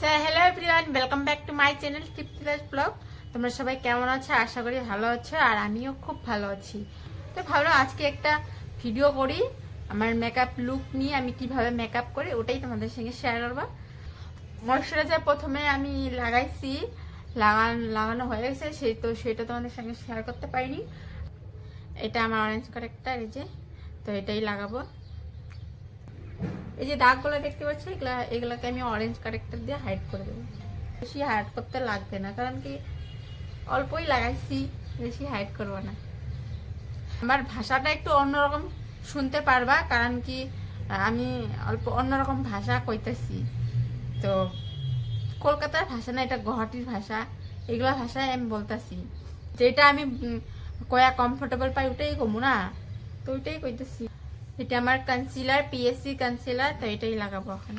Hello everyone, welcome back to my channel tips blog. তোমরা সবাই কেমন আছো? আশা করি ভালো আছো, আর আমিও খুব ভালো আছি। তো ভাবলাম আজকে একটা ভিডিও করি আমার মেকআপ লুক নিয়ে, আমি কিভাবে মেকআপ করি ওটাই তোমাদের সঙ্গে শেয়ার করবো। ময়শ্চারাইজার প্রথমে আমি লাগাইছি, লাগানো হয়ে গেছে, সেটা তোমাদের সঙ্গে শেয়ার করতে পারিনি। এটা আমার অরেঞ্জ কারেক্টার, এই যে, তো এটাই লাগাবো। এই যে দাগগুলো দেখতে পাচ্ছি, এগুলাকে আমি অরেঞ্জ কারেক্টার দিয়ে হাইড করে দেবো। বেশি হাইড করতে লাগবে না, কারণ কি অল্পই লাগাইছি, বেশি হাইড করবো না। আমার ভাষাটা একটু অন্যরকম শুনতে পারবা, কারণ কি আমি অল্প অন্যরকম ভাষা কইতেছি। তো কলকাতার ভাষা না, এটা গুয়াহাটির ভাষা। এগুলা ভাষায় আমি বলতেছি, যেটা আমি কয়া কমফোর্টেবল পাই ওটাই কমু না, তো ওইটাই কইতেছি। এটা আমার কনসিলার, পিএসসি কনসিলার, তো এটাই লাগাবো এখন।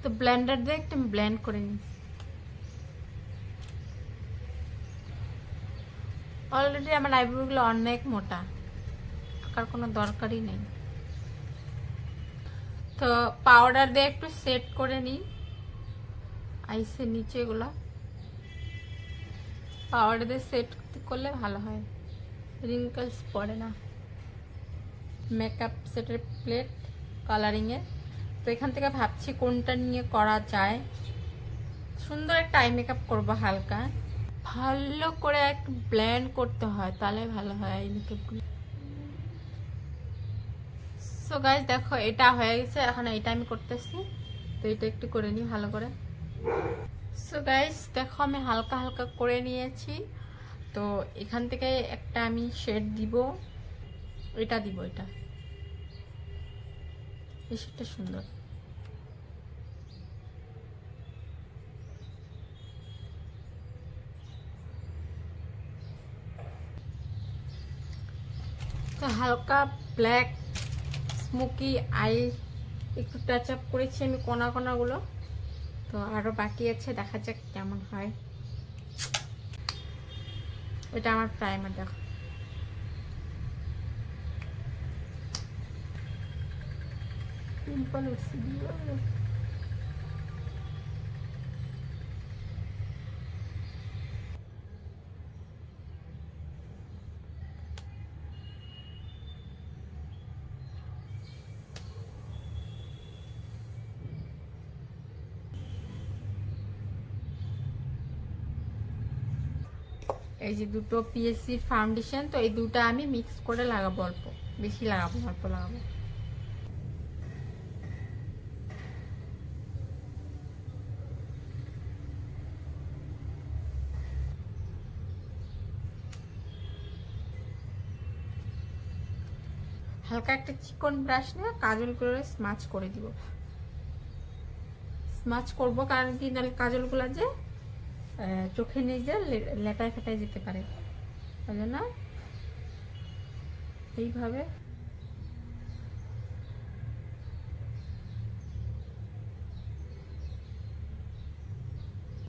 তো ব্লেন্ডার দিয়ে একটু ব্লেন্ড করে নিই। অলরেডি আমার আইব্রোগুলো অনেক মোটা, আঁকার কোনো দরকারই নেই। তো পাউডার দিয়ে একটু সেট করে নিই আইসের নিচে গুলা। পাউডার দিয়ে সেট করলে ভালো হয়, রিঙ্কলস পড়ে না। মেকআপ সেটের প্লেট কালারিং এর। তো এখান থেকে ভাবছি কোনটা নিয়ে করা যায়। সুন্দর একটা আই মেকআপ করবো হালকা, ভালো করে একটু ব্লেন্ড করতে হয়, তাহলে ভালো হয় আই মেকআপগুলো। সো গাইস দেখো, এটা হয়ে গেছে, এখন এটা আমি করতেছি। তো এটা একটু করে নিই ভালো করে। সো গাইস দেখো, আমি হালকা হালকা করে নিয়েছি। তো এখান থেকে একটা আমি শেড দিব, এটা দিব, এটা এই শেডটা সুন্দর। তো হালকা ব্ল্যাক স্মোকি আই একটু টাচ আপ করেছি আমি কোনা কোনাগুলো। তো আরো বাকি আছে, দেখা যাক কেমন হয়। এটা আমার প্রাইমার, দেখো। পিম্পল উঠছে। এই যে দুটো পিএসসি ফাউন্ডেশন, তো এই দুটো আমি মিক্স করে লাগাবো, অল্প বেশি লাগাবো, অল্প লাগাবো। হালকা একটা চিকন ব্রাশ নিয়ে কাজল করে স্মাচ করে দিব। স্মাচ করব কারণ কি, নাহলে কাজলগুলো যে চোখে নিয়ে লেটায় ফেটায় যেতে পারে, তাই জন্য এইভাবে।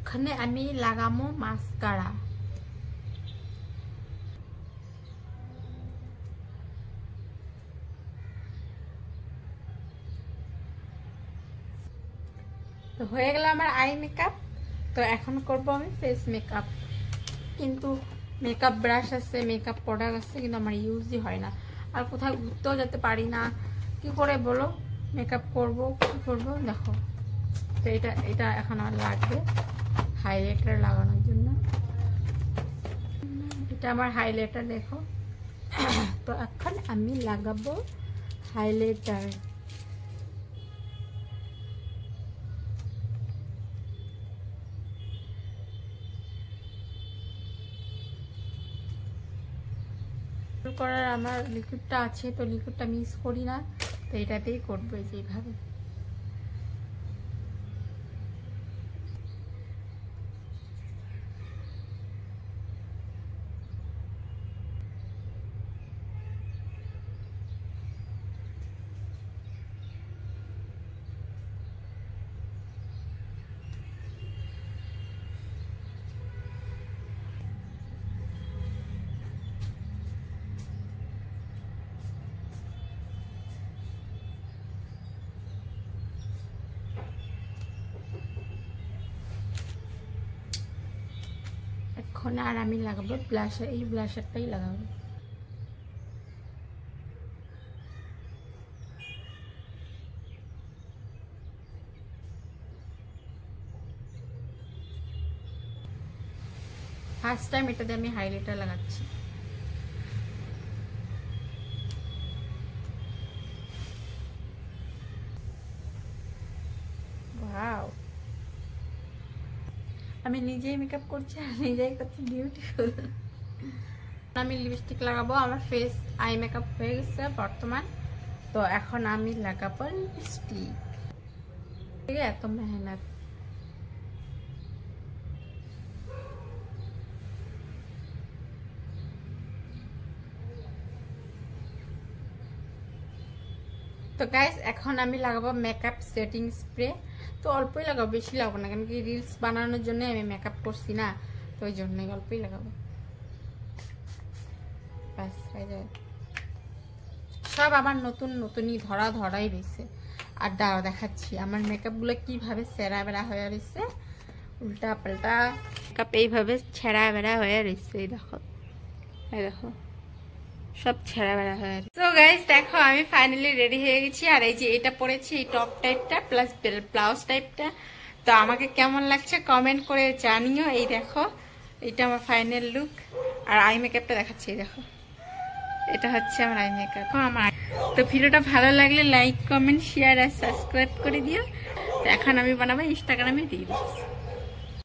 ওখানে আমি লাগামো মাস্কারা। তো হয়ে গেল আমার আই মেকআপ। তো এখন করব আমি ফেস মেকআপ। কিন্তু মেকআপ ব্রাশ আছে, মেকআপ প্রোডাক্ট আছে, কিন্তু আমার ইউজই হয় না। আর কোথাও ঘুরতেও যেতে পারি না, কি করে বলো মেকআপ করব, কি করব? দেখো, তো এটা এখন আমার লাগবে হাইলাইটার লাগানোর জন্য। এটা আমার হাইলাইটার, দেখো। তো এখন আমি লাগাবো হাইলাইটার। করার আমার লিকুইডটা আছে, তো লিকুইডটা মিক্স করি না, তো এটাতেই করবো যেভাবে। এখন আর আমি লাগাবো ব্লাশার, এই ব্লাশারটাই লাগাবো। ফার্স্ট টাইম এটাতে আমি হাইলাইটার লাগাচ্ছি। ওয়াও, আমি নিজেই মেকআপ করছি আর নিজেই করছি বিউটিফুল। আমি লিপস্টিক লাগাবো, আমার ফেস আই মেকআপ হয়ে গেছে বর্তমান, তো এখন আমি লাগাবো লিপস্টিক। ঠিক আছে, এত মেহনত। তো গাইস এখন আমি লাগাবো মেকআপ সেটিং স্প্রে। তো অল্পই লাগাবো, বেশি লাগাবো না, কারণ কি রিলস বানানোর জন্য আমি মেকআপ করছি না, তো ওই জন্যই অল্পই লাগাবো। ব্যাস হয়ে যায়। সব আবার নতুন নতুনই ধরাই রয়েছে। আর দাঁড়াও দেখাচ্ছি আমার মেকআপ গুলো কিভাবে ছেঁড়া বেড়া হয়ে রয়েছে, উল্টা পাল্টা মেকআপ এইভাবে ছেঁড়া বেড়া হয়ে রয়েছে। এই দেখো, এই দেখো, সব ছেঁড়া বেড়া হয়ে গেছে। তো গাইস দেখো আমি ফাইনালি রেডি হয়ে গেছি। আর এই যে এটা পরেছি, এই টপ টাইপটা প্লাস ব্লাউজ টাইপটা। তো আমাকে কেমন লাগছে কমেন্ট করে জানিও। এই দেখো, এটা আমার ফাইনাল লুক। আর আই মেকআপটা দেখাচ্ছি, এই দেখো, এটা হচ্ছে আমার আই মেকআপ। তো ভিডিওটা ভালো লাগলে লাইক কমেন্ট শেয়ার আর সাবস্ক্রাইব করে দিও। তো এখন আমি বানাবো ইনস্টাগ্রামে রিলস।